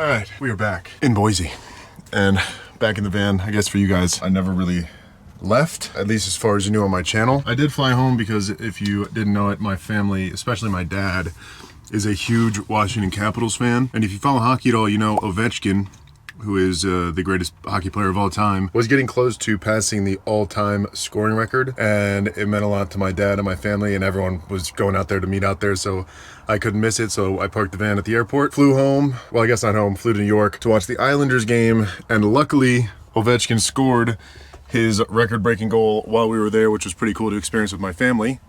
All right, we are back in Boise and back in the van. I guess for you guys, I never really left, at least as far as you knew on my channel. I did fly home because if you didn't know it, my family, especially my dad, is a huge Washington Capitals fan. And if you follow hockey at all, you know Ovechkin, who is the greatest hockey player of all time, was getting close to passing the all-time scoring record. And it meant a lot to my dad and my family, and everyone was going out there to meet out there, so I couldn't miss it. So I parked the van at the airport, flew home, well, I guess not home, flew to New York to watch the Islanders game. And luckily, Ovechkin scored his record-breaking goal while we were there, which was pretty cool to experience with my family.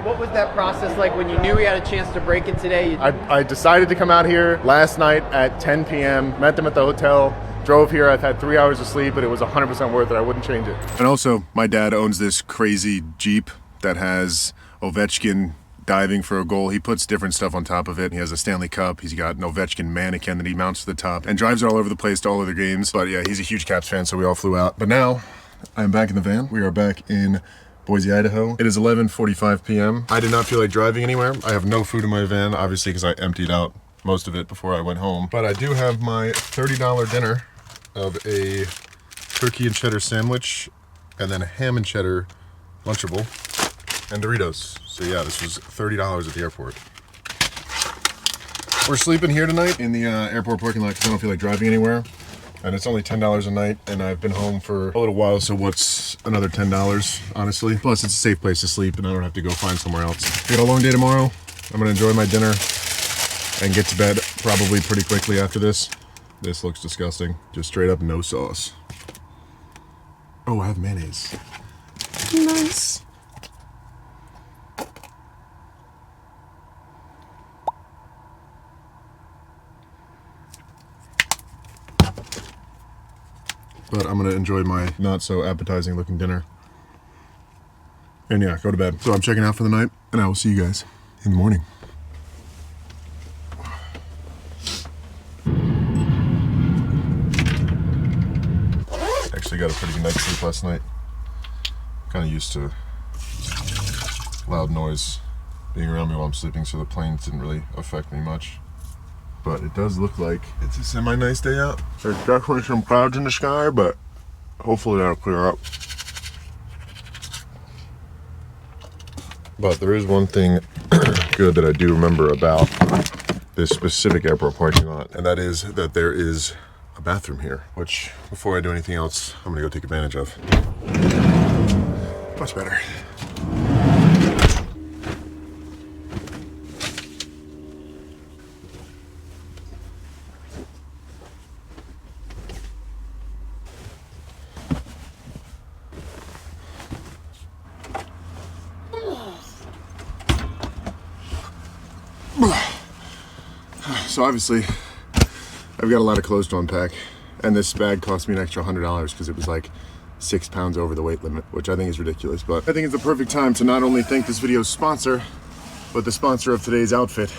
What was that process like when you knew we had a chance to break it today? I decided to come out here last night at 10 p.m., met them at the hotel, drove here. I've had 3 hours of sleep, but it was 100% worth it. I wouldn't change it. And also, my dad owns this crazy Jeep that has Ovechkin diving for a goal. He puts different stuff on top of it. He has a Stanley Cup. He's got an Ovechkin mannequin that he mounts to the top and drives it all over the place to all of the games. But yeah, he's a huge Caps fan, so we all flew out. But now, I'm back in the van. We are back in Boise, Idaho. It is 11:45 p.m. I did not feel like driving anywhere. I have no food in my van, obviously, because I emptied out most of it before I went home. But I do have my $30 dinner of a turkey and cheddar sandwich and then a ham and cheddar Lunchable and Doritos. So yeah, this was $30 at the airport. We're sleeping here tonight in the airport parking lot because I don't feel like driving anywhere. And it's only $10 a night, and I've been home for a little while, so what's another $10, honestly? Plus, it's a safe place to sleep, and I don't have to go find somewhere else. We got a long day tomorrow. I'm gonna enjoy my dinner and get to bed probably pretty quickly after this. This looks disgusting. Just straight up no sauce. Oh, I have mayonnaise. Nice. But I'm gonna enjoy my not so appetizing looking dinner. And yeah, go to bed. So I'm checking out for the night, and I will see you guys in the morning. Actually got a pretty good night's sleep last night. Kind of used to loud noise being around me while I'm sleeping, so the planes didn't really affect me much. But it does look like it's a semi-nice day out. There's definitely some clouds in the sky, but hopefully that'll clear up. But there is one thing good that I do remember about this specific airport parking lot, and that is that there is a bathroom here, which before I do anything else, I'm gonna go take advantage of. Much better. So obviously, I've got a lot of clothes to unpack, and this bag cost me an extra $100 because it was like 6 pounds over the weight limit, which I think is ridiculous. But I think it's the perfect time to not only thank this video's sponsor, but the sponsor of today's outfit,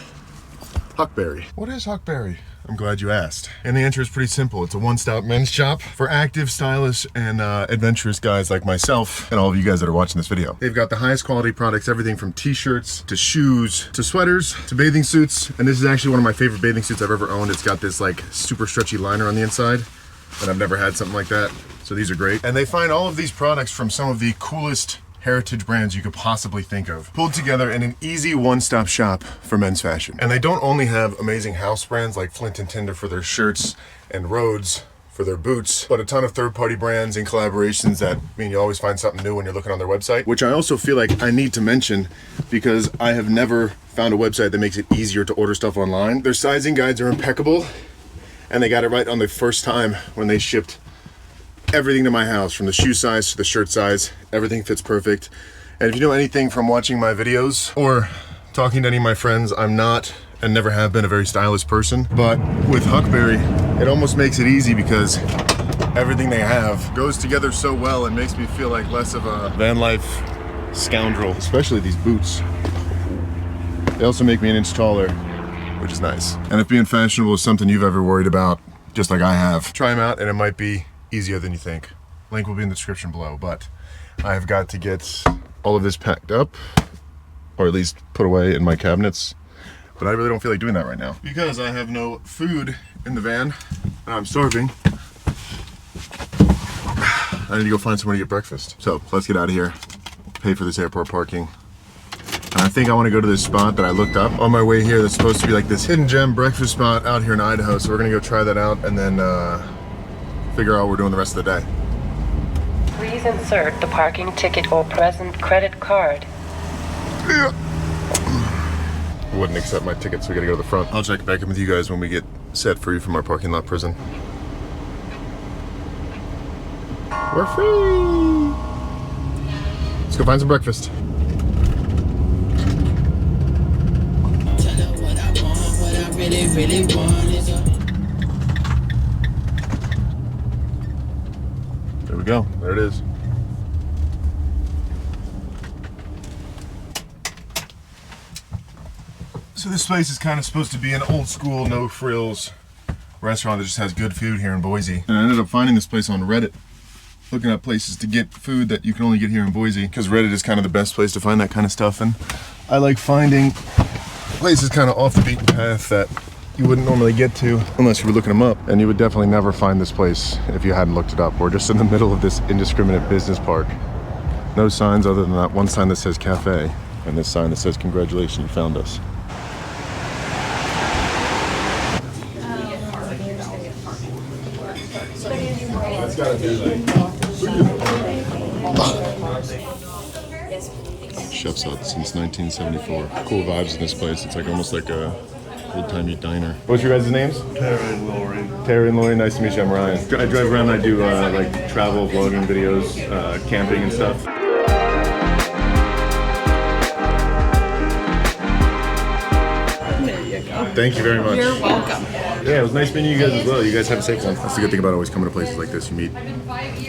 Huckberry. What is Huckberry? I'm glad you asked. And the answer is pretty simple. It's a one-stop men's shop for active, stylish, and adventurous guys like myself and all of you guys that are watching this video. They've got the highest quality products, everything from t-shirts to shoes to sweaters to bathing suits. And this is actually one of my favorite bathing suits I've ever owned. It's got this like super stretchy liner on the inside, and I've never had something like that. So these are great. And they find all of these products from some of the coolest heritage brands you could possibly think of, pulled together in an easy one-stop shop for men's fashion. And they don't only have amazing house brands like Flint & Tinder for their shirts and Rhodes for their boots, but a ton of third-party brands and collaborations that mean you always find something new when you're looking on their website, which I also feel like I need to mention because I have never found a website that makes it easier to order stuff online. Their sizing guides are impeccable, and they got it right on the first time when they shipped everything to my house, from the shoe size to the shirt size. Everything fits perfect. And if you know anything from watching my videos or talking to any of my friends, I'm not and never have been a very stylish person, but with Huckberry it almost makes it easy because everything they have goes together so well and makes me feel like less of a van life scoundrel, especially these boots. They also make me an inch taller, which is nice. And if being fashionable is something you've ever worried about, just like I have, try them out and it might be easier than you think. Link will be in the description below, but I have got to get all of this packed up, or at least put away in my cabinets. But I really don't feel like doing that right now because I have no food in the van and I'm starving. I need to go find somewhere to get breakfast. So let's get out of here, pay for this airport parking. And I think I want to go to this spot that I looked up on my way here that's supposed to be like this hidden gem breakfast spot out here in Idaho. So we're gonna go try that out and then figure out what we're doing the rest of the day. Please insert the parking ticket or present credit card. Wouldn't accept my ticket, so we gotta go to the front. I'll check back in with you guys when we get set free from our parking lot prison. We're free! Let's go find some breakfast. There we go. There it is. So this place is kind of supposed to be an old school, no frills restaurant that just has good food here in Boise. And I ended up finding this place on Reddit, looking at places to get food that you can only get here in Boise, because Reddit is kind of the best place to find that kind of stuff. And I like finding places kind of off the beaten path that you wouldn't normally get to unless you were looking them up. And you would definitely never find this place if you hadn't looked it up. We're just in the middle of this indiscriminate business park. No signs other than that one sign that says cafe and this sign that says congratulations, you found us. Chef's Hut since 1974. Cool vibes in this place. It's like almost like a old-timey diner. What's your guys' names? Terry and Lori. Terry and Lori, nice to meet you. I'm Ryan. I drive around and I do like travel vlogging videos, camping and stuff. There you go. Thank you very much. You're welcome. Yeah, it was nice meeting you guys as well. You guys have a safe one. That's the good thing about always coming to places like this. You meet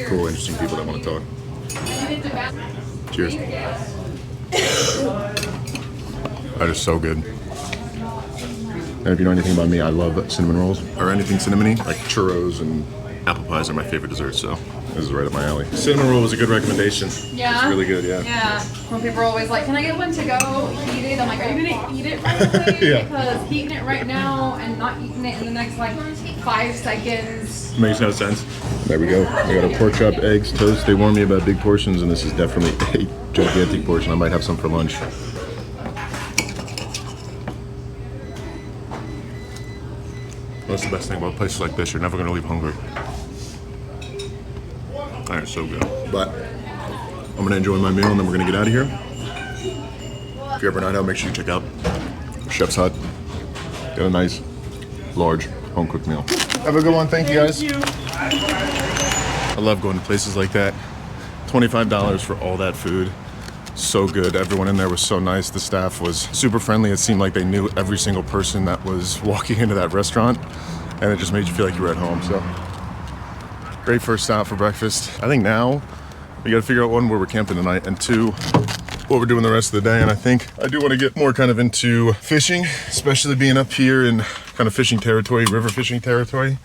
cool, interesting people that want to talk. Cheers. That is so good. And if you know anything about me, I love cinnamon rolls. Or anything cinnamony, like churros and apple pies are my favorite desserts, so this is right up my alley. Cinnamon roll was a good recommendation. Yeah? It's really good, yeah. Yeah. When people are always like, can I get one to go heated? I'm like, are you gonna eat it right away? Yeah. Because heating it right now and not eating it in the next like 5 seconds. Makes no sense. There we go. We got our pork chop, eggs, toast. They warn me about big portions, and this is definitely a gigantic portion. I might have some for lunch. That's the best thing about places like this. You're never going to leave hungry. That is so good. But I'm going to enjoy my meal, and then we're going to get out of here. If you're ever in Idaho, make sure you check out Chef's Hut. Get a nice, large, home-cooked meal. Have a good one. Thank you, guys. I love going to places like that. $25 for all that food. So good. Everyone in there was so nice. The staff was super friendly. It seemed like they knew every single person that was walking into that restaurant, and it just made you feel like you were at home. So great first stop for breakfast. I think now we got to figure out, one, where we're camping tonight, and two, what we're doing the rest of the day. And I think I do want to get more kind of into fishing, especially being up here in kind of fishing territory, river fishing territory.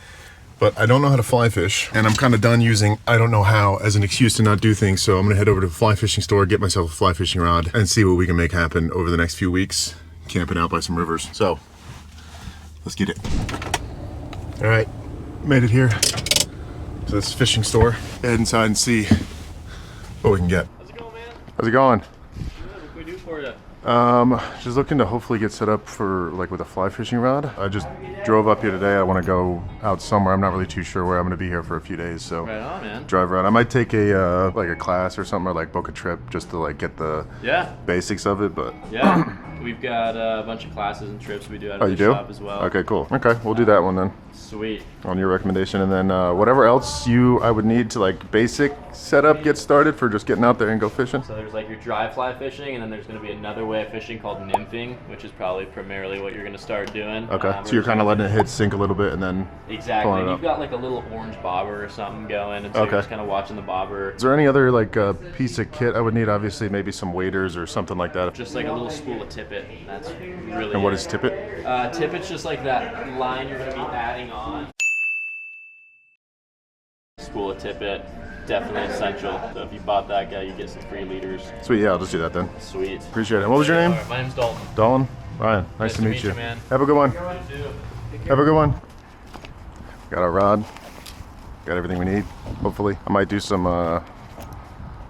But I don't know how to fly fish, and I'm kind of done using I don't know how as an excuse to not do things. So I'm gonna head over to the fly fishing store, get myself a fly fishing rod, and see what we can make happen over the next few weeks, camping out by some rivers. So let's get it. All right, made it here to this fishing store. Head inside and see what we can get. How's it going, man? How's it going? Good. What can we do for you? Just looking to hopefully get set up for like with a fly fishing rod. I just drove up here today. I want to go out somewhere. I'm not really too sure where. I'm going to be here for a few days, so Right on, man. drive around. I might take a like a class or something, or like book a trip just to like get the Yeah, basics of it. But yeah. We've got a bunch of classes and trips we do out oh, of you the do? shop as well. Okay, cool. Okay, we'll do that one then Sweet. on your recommendation, and then whatever else I would need to like basic setup get started for just getting out there and go fishing. So there's like your dry fly fishing, and then there's going to be another way of fishing called nymphing, which is probably primarily what you're going to start doing. Okay, so you're kind of letting it hit sink a little bit and then Exactly. pulling it You've up. got like a little orange bobber or something going, and so Okay. you're just kind of watching the bobber. Is there any other like piece of kit I would need? Obviously, maybe some waders or something like that. Just like a little spool of tippet. That's really And what it. is tippet? Tippet's just like that line you're going to be adding on. Spool of tippet. definitely essential. So if you bought that guy, you get some free leaders. Sweet, yeah, I'll just do that then. Sweet. Appreciate it. What was your name? All right, my name's Dalton. Dalton? Ryan, nice to meet you. man. Have a good one. You too. Have a good one. Got our rod. Got everything we need, hopefully. I might do some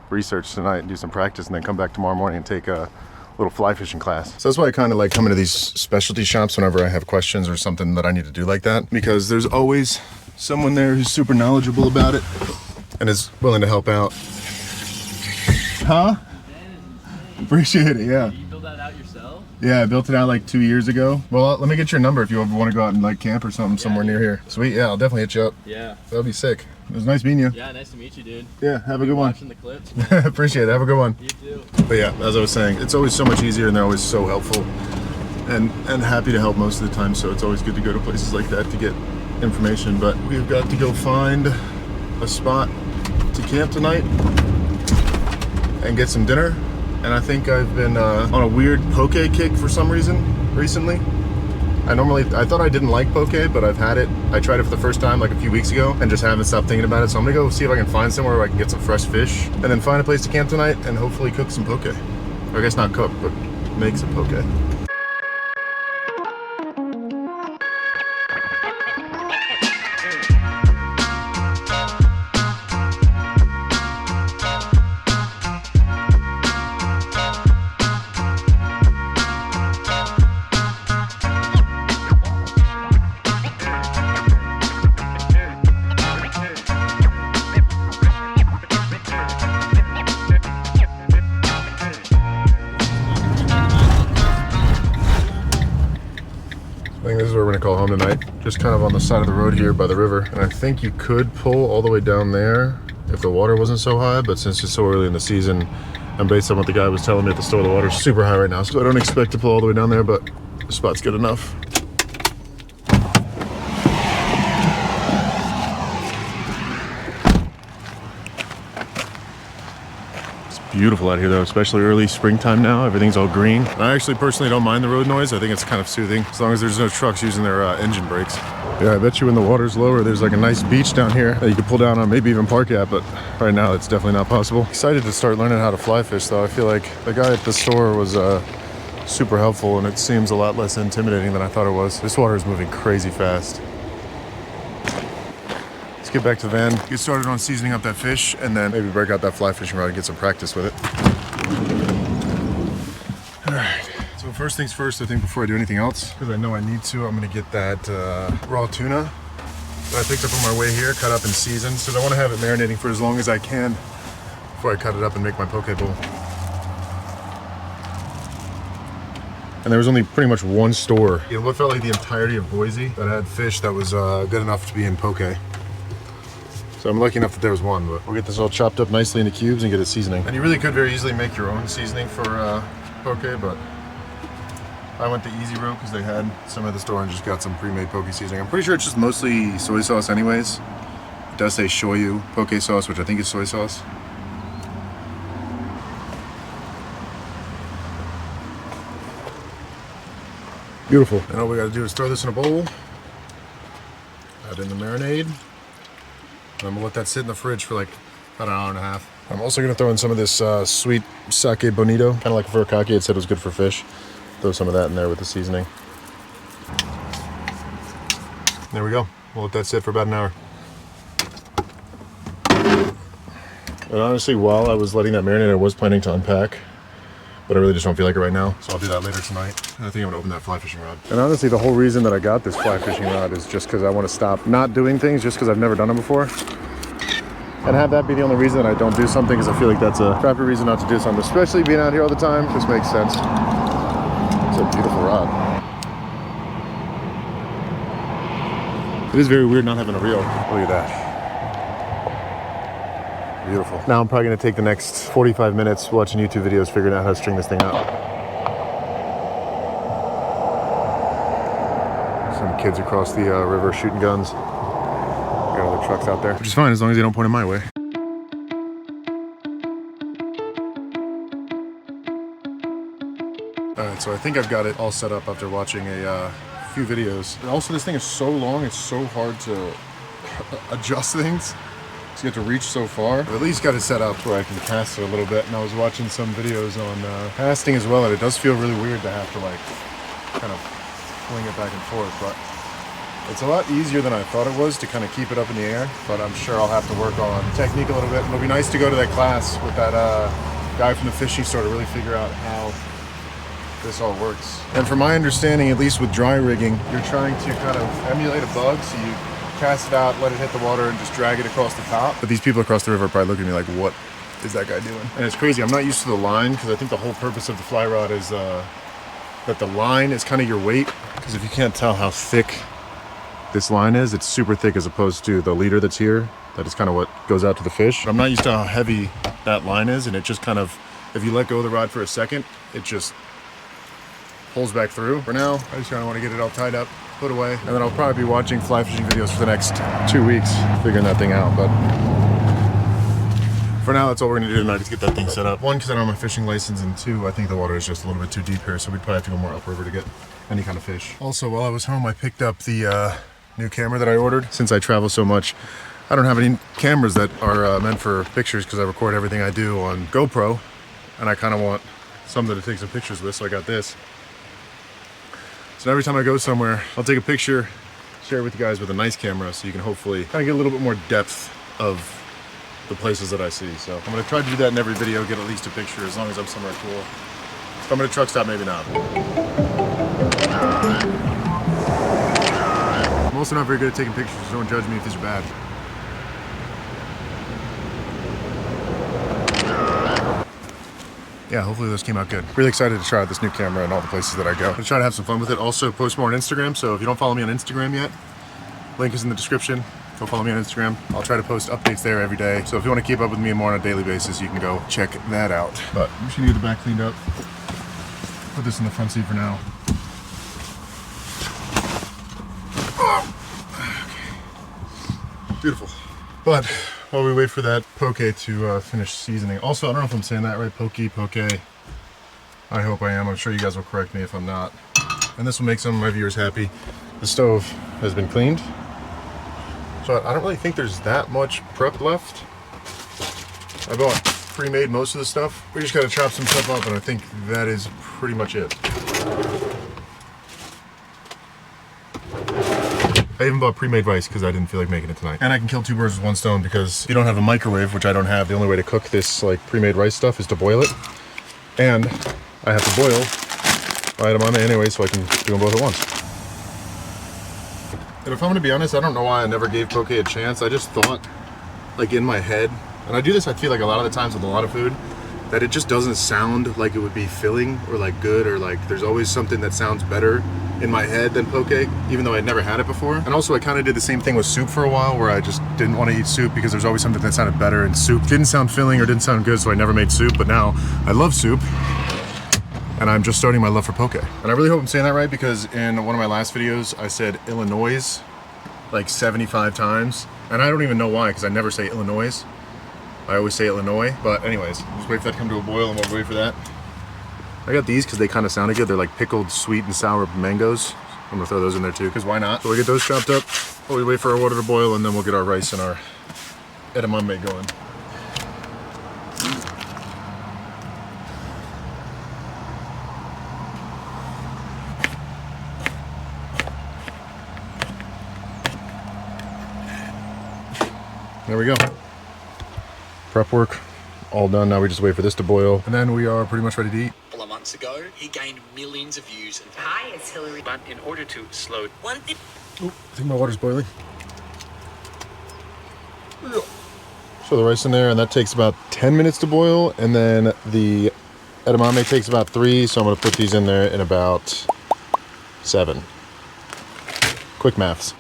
research tonight and do some practice and then come back tomorrow morning and take a little fly fishing class. So that's why I kind of like coming to these specialty shops whenever I have questions or something that I need to do like that, because there's always someone there who's super knowledgeable about it and is willing to help out. Huh? Appreciate it, yeah. You build that out yourself? Yeah, I built it out like 2 years ago. Well, let me get your number if you ever want to go out and like camp or something somewhere near here. Sweet, yeah, I'll definitely hit you up. Yeah. That'll be sick. It was nice meeting you. Yeah, nice to meet you, dude. Yeah, have a good one. Watching the clips. Appreciate it. Have a good one. You too. But yeah, as I was saying, it's always so much easier and they're always so helpful and happy to help most of the time. So it's always good to go to places like that to get information. But we've got to go find a spot to camp tonight and get some dinner. And I think I've been on a weird Poké kick for some reason recently. I thought I didn't like Poké, but I've had it. I tried it for the first time like a few weeks ago and just haven't stopped thinking about it. So I'm gonna go see if I can find somewhere where I can get some fresh fish and then find a place to camp tonight and hopefully cook some Poké. Or I guess not cook, but make some Poké. I think this is where we're gonna call home tonight. Just kind of on the side of the road here by the river. And I think you could pull all the way down there if the water wasn't so high, but since it's so early in the season, and based on what the guy was telling me at the store, the water's super high right now. So I don't expect to pull all the way down there, but the spot's good enough. Beautiful out here though, especially early springtime now. Everything's all green. And I actually personally don't mind the road noise. I think it's kind of soothing as long as there's no trucks using their engine brakes. Yeah, I bet you when the water's lower, there's like a nice beach down here that you could pull down on, maybe even park at, but right now it's definitely not possible. Excited to start learning how to fly fish though. I feel like the guy at the store was super helpful and it seems a lot less intimidating than I thought it was. This water is moving crazy fast. Get back to the van, get started on seasoning up that fish, and then maybe break out that fly fishing rod and get some practice with it. All right, so first things first, I think before I do anything else, because I know I need to, I'm gonna get that raw tuna that I picked up on my way here, cut up and seasoned. So I wanna have it marinating for as long as I can before I cut it up and make my poke bowl. And there was only pretty much one store. It felt like the entirety of Boise that had fish that was good enough to be in poke. So I'm lucky enough that there was one, but we'll get this all chopped up nicely into cubes and get it seasoning. And you really could very easily make your own seasoning for poke, but I went the easy route because they had some at the store and just got some pre-made poke seasoning. I'm pretty sure it's just mostly soy sauce anyways. It does say shoyu poke sauce, which I think is soy sauce. Beautiful. And all we gotta do is throw this in a bowl, add in the marinade, and I'm gonna let that sit in the fridge for like about an hour and a half. I'm also gonna throw in some of this sweet sake bonito, kind of like furikake. It said it was good for fish. Throw some of that in there with the seasoning. There we go. We'll let that sit for about an hour. And honestly, while I was letting that marinate, I was planning to unpack, but I really just don't feel like it right now. So I'll do that later tonight. And I think I'm gonna open that fly fishing rod. And honestly, the whole reason that I got this fly fishing rod is just because I want to stop not doing things just because I've never done them before. And have that be the only reason that I don't do something, because I feel like that's a crappy reason not to do something, especially being out here all the time. Just makes sense. It's a beautiful rod. It is very weird not having a reel. Look at that. Beautiful. Now I'm probably gonna take the next 45 minutes watching YouTube videos, figuring out how to string this thing out. Some kids across the river shooting guns. Got other trucks out there, which is fine as long as they don't point them my way. All right, so I think I've got it all set up after watching a few videos. And also, this thing is so long, it's so hard to adjust things. to get to reach so far. I've at least got it set up where I can cast it a little bit, and I was watching some videos on casting as well, and it does feel really weird to have to like kind of fling it back and forth, but it's a lot easier than I thought it was to kind of keep it up in the air, but I'm sure I'll have to work on technique a little bit. It'll be nice to go to that class with that guy from the fishing store to really figure out how this all works. And from my understanding, at least with dry rigging, you're trying to kind of emulate a bug, so you cast it out, let it hit the water, and just drag it across the top. But these people across the river are probably looking at me like, what is that guy doing? And it's crazy, I'm not used to the line, because I think the whole purpose of the fly rod is that the line is kind of your weight, because if you can't tell how thick this line is, it's super thick as opposed to the leader that's here. That is kind of what goes out to the fish. I'm not used to how heavy that line is, and it just kind of, if you let go of the rod for a second, it just pulls back through. For now, I just kind of want to get it all tied up, put away, and then I'll probably be watching fly fishing videos for the next 2 weeks, figuring that thing out. But for now, that's all we're gonna do tonight, is get that thing set up. One, because I don't have my fishing license, and two, I think the water is just a little bit too deep here, so we'd probably have to go more upriver to get any kind of fish. Also, while I was home, I picked up the new camera that I ordered. Since I travel so much, I don't have any cameras that are meant for pictures, because I record everything I do on GoPro, and I kind of want something to take some pictures with, so I got this. So every time I go somewhere, I'll take a picture, share it with you guys with a nice camera, so you can hopefully kind of get a little bit more depth of the places that I see. So I'm gonna try to do that in every video, get at least a picture, as long as I'm somewhere cool. If I'm at a truck stop, maybe not. I'm also not very good at taking pictures, so don't judge me if these are bad. Yeah, hopefully those came out good. Really excited to try out this new camera and all the places that I go. I'm gonna try to have some fun with it. Also post more on Instagram, so if you don't follow me on Instagram yet, link is in the description. Go follow me on Instagram. I'll try to post updates there every day. So if you want to keep up with me more on a daily basis, you can go check that out. But I'm just gonna get the back cleaned up. Put this in the front seat for now. Okay. Beautiful. But while we wait for that Poké to finish seasoning. Also, I don't know if I'm saying that right, Poké. I hope I am. I'm sure you guys will correct me if I'm not. And this will make some of my viewers happy. The stove has been cleaned. So I don't really think there's that much prep left. I bought pre-made most of the stuff. We just gotta chop some stuff up, and I think that is pretty much it. I even bought pre-made rice because I didn't feel like making it tonight. And I can kill 2 birds with 1 stone, because if you don't have a microwave, which I don't have, the only way to cook this like pre-made rice stuff is to boil it. And I have to boil my edamame anyway, so I can do them both at once. And if I'm gonna be honest, I don't know why I never gave Poké a chance. I just thought, like in my head, and I do this, I feel like a lot of the times with a lot of food, that it just doesn't sound like it would be filling or like good, or like there's always something that sounds better in my head than Poké, even though I'd never had it before. And also I kind of did the same thing with soup for a while, where I just didn't want to eat soup because there's always something that sounded better, and soup didn't sound filling or didn't sound good, so I never made soup. But now I love soup, and I'm just starting my love for Poké. And I really hope I'm saying that right, because in one of my last videos I said Illinois like 75 times, and I don't even know why, because I never say Illinois. I always say Illinois. But anyways, just wait for that to come to a boil, and we'll wait for that. I got these because they kind of sounded good. They're like pickled sweet and sour mangoes. I'm gonna throw those in there too, because why not? So we'll get those chopped up while we wait for our water to boil, and then we'll get our rice and our edamame going. There we go. Prep work all done. Now we just wait for this to boil, and then we are pretty much ready to eat. A couple of months ago, he gained millions of views. Hi, it's Hillary. But in order to slow One thing. Oh, I think my water's boiling. So the rice in there, and that takes about 10 minutes to boil, and then the edamame takes about 3, so I'm gonna put these in there in about 7. Quick maths.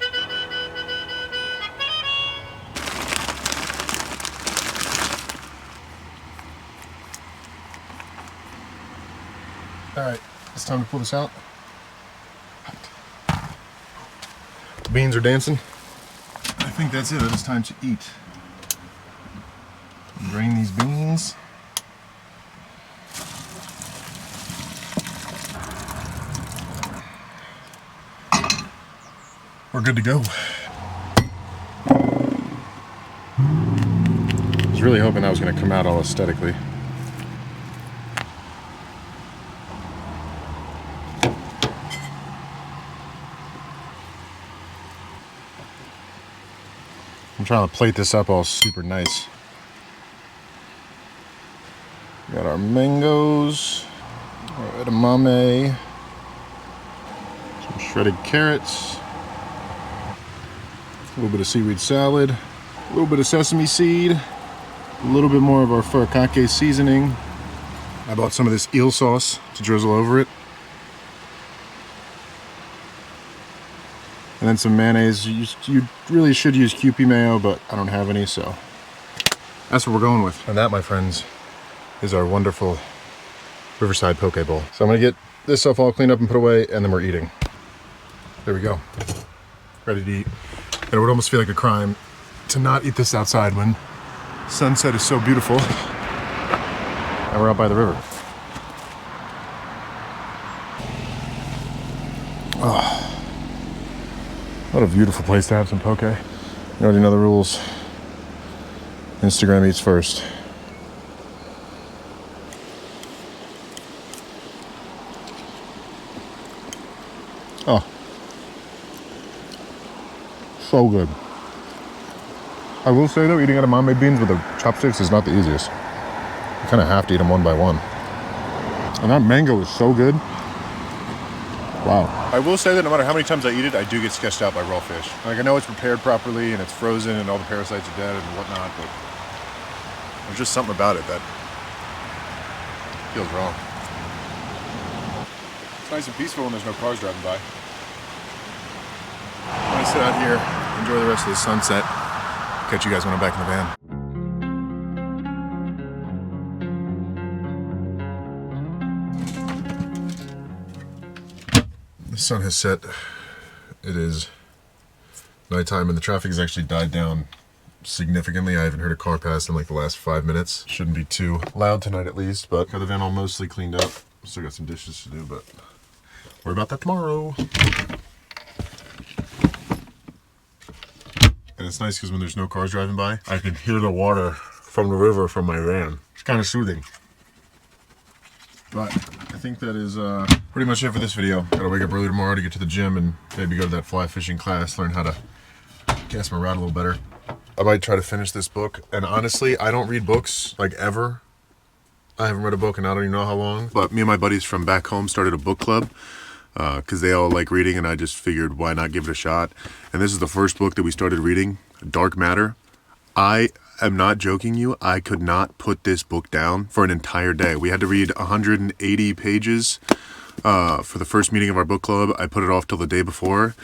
All right, it's time to pull this out. The beans are dancing. I think that's it. It's time to eat. Drain these beans. We're good to go. was really hoping that was going to come out all aesthetically. I'm trying to plate this up all super nice. Got our mangoes, our edamame, some shredded carrots, a little bit of seaweed salad, a little bit of sesame seed, a little bit more of our furikake seasoning. I bought some of this eel sauce to drizzle over it. And then some mayonnaise. You really should use Kewpie mayo, but I don't have any, so that's what we're going with. And that, my friends, is our wonderful Riverside Poke Bowl. So I'm gonna get this stuff all cleaned up and put away, and then we're eating. There we go. Ready to eat. And it would almost feel like a crime to not eat this outside when sunset is so beautiful. And we're out by the river. Oh. What a beautiful place to have some poke. You already know the rules. Instagram eats first. Oh. So good. I will say though, eating edamame beans with the chopsticks is not the easiest. You kind of have to eat them one by one. And that mango is so good. Wow. I will say that no matter how many times I eat it, I do get sketched out by raw fish. Like, I know it's prepared properly and it's frozen and all the parasites are dead and whatnot, but there's just something about it that feels wrong. It's nice and peaceful when there's no cars driving by. I'm gonna sit out here, enjoy the rest of the sunset. Catch you guys when I'm back in the van. The sun has set. It is nighttime and the traffic has actually died down significantly. I haven't heard a car pass in like the last 5 minutes. Shouldn't be too loud tonight at least, but got the van all mostly cleaned up. Still got some dishes to do, but worry about that tomorrow. And it's nice because when there's no cars driving by, I can hear the water from the river from my van. It's kind of soothing. But I think that is pretty much it for this video. Gotta wake up early tomorrow to get to the gym and maybe go to that fly fishing class, learn how to cast my rod a little better. I might try to finish this book. And honestly, I don't read books, like, ever. I haven't read a book in I don't even know how long. But me and my buddies from back home started a book club because they all like reading, and I just figured why not give it a shot. And this is the first book that we started reading, Dark Matter. I am not joking you, I could not put this book down for an entire day. We had to read 180 pages for the first meeting of our book club. I put it off till the day before,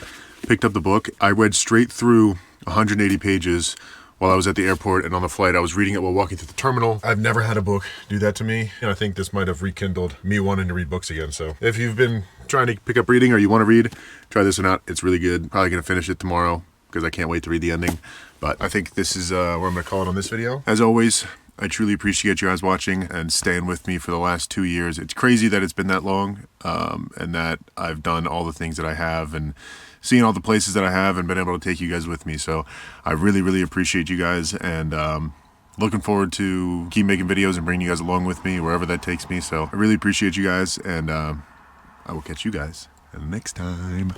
picked up the book. I read straight through 180 pages while I was at the airport, and on the flight I was reading it while walking through the terminal. I've never had a book do that to me, and I think this might have rekindled me wanting to read books again. So if you've been trying to pick up reading or you want to read, try this one out. It's really good. Probably gonna finish it tomorrow because I can't wait to read the ending. But I think this is where I'm gonna call it on this video. As always, I truly appreciate you guys watching and staying with me for the last 2 years. It's crazy that it's been that long, and that I've done all the things that I have and seen all the places that I have and been able to take you guys with me. So I really, really appreciate you guys, and looking forward to keep making videos and bringing you guys along with me wherever that takes me. So I really appreciate you guys, and I will catch you guys next time.